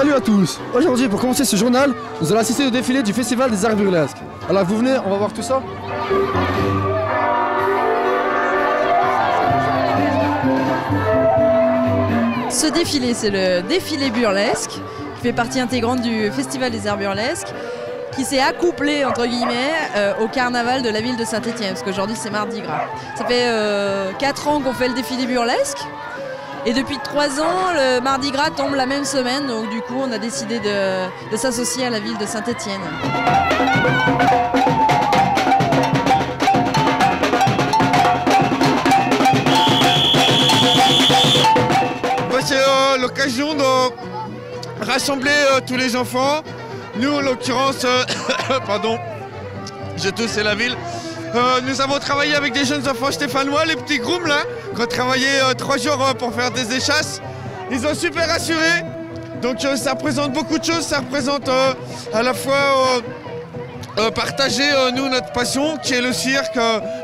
Salut à tous. Aujourd'hui, pour commencer ce journal, nous allons assister au défilé du Festival des Arts Burlesques. Alors vous venez, on va voir tout ça. Ce défilé, c'est le défilé burlesque, qui fait partie intégrante du Festival des Arts Burlesques, qui s'est accouplé, entre guillemets, au carnaval de la ville de Saint-Étienne, parce qu'aujourd'hui c'est Mardi Gras. Ça fait 4 ans qu'on fait le défilé burlesque, et depuis 3 ans, le Mardi Gras tombe la même semaine, donc du coup on a décidé de s'associer à la ville de Saint-Étienne. C'est l'occasion de rassembler tous les enfants. Nous, en l'occurrence, pardon, j'ai toussé la ville. Nous avons travaillé avec des jeunes enfants stéphanois, les petits grooms là, qui ont travaillé 3 jours pour faire des échasses. Ils ont super assuré. Donc ça représente beaucoup de choses. Ça représente à la fois partager nous notre passion, qui est le cirque,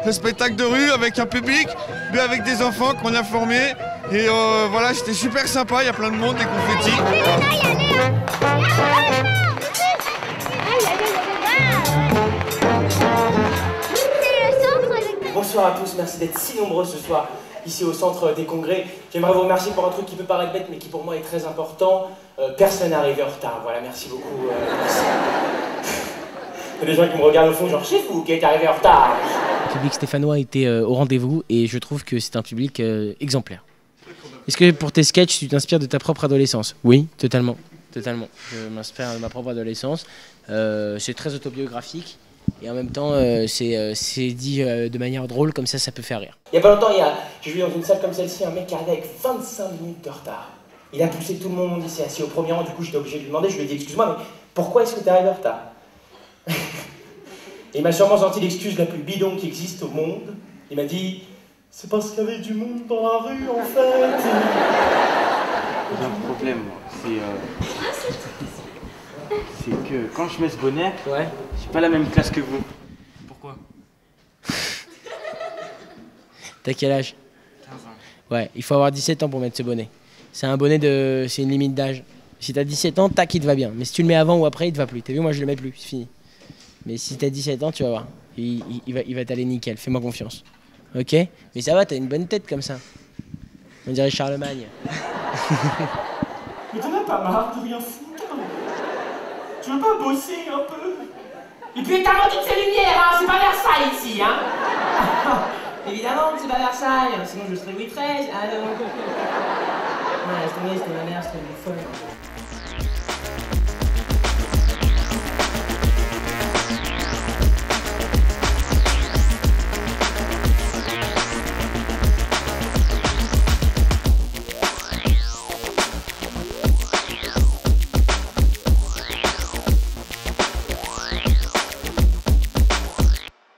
le spectacle de rue avec un public, mais avec des enfants qu'on a formés. Et voilà, c'était super sympa, il y a plein de monde, des confettis. Bonsoir à tous, merci d'être si nombreux ce soir ici au centre des congrès. J'aimerais vous remercier pour un truc qui peut paraître bête mais qui pour moi est très important. Personne n'est arrivé en retard, voilà, merci beaucoup. Merci. Il y a des gens qui me regardent au fond genre c'est vous qui êtes arrivé en retard. Le public stéphanois était au rendez-vous et je trouve que c'est un public exemplaire. Est-ce que pour tes sketchs, tu t'inspires de ta propre adolescence? Oui, totalement. Totalement. Je m'inspire de ma propre adolescence. C'est très autobiographique et en même temps, c'est dit de manière drôle, comme ça peut faire rire. Il n'y a pas longtemps, j'ai vu dans une salle comme celle-ci un mec qui arrivait avec 25 minutes de retard. Il a poussé tout le monde, il s'est assis au premier rang, du coup j'étais obligé de lui demander, je lui ai dit excuse-moi, mais pourquoi est-ce que tu es arrivé en retard? Et il m'a sûrement sorti l'excuse la plus bidon qui existe au monde. Il m'a dit c'est parce qu'il y avait du monde dans la rue en fait. J'ai un problème, moi. C'est que quand je mets ce bonnet, j'ai pas la même classe que vous. Pourquoi? T'as quel âge? 15 ans. Ouais, il faut avoir 17 ans pour mettre ce bonnet. C'est un bonnet de... c'est une limite d'âge. Si t'as 17 ans, tac, il te va bien. Mais si tu le mets avant ou après, il te va plus. T'as vu, moi je le mets plus, c'est fini. Mais si t'as 17 ans, tu vas voir. Il va t'aller nickel, fais-moi confiance. Ok? Mais ça va, t'as une bonne tête comme ça. On dirait Charlemagne. Mais t'en as pas marre de rien foutre? Tu veux pas bosser un peu? Et puis t'as vendu de ces lumières, hein? C'est pas Versailles ici, hein? Évidemment que c'est pas Versailles, sinon je serais Louis XIII. Ah non. Ouais, c'était ma mère, c'était une folle.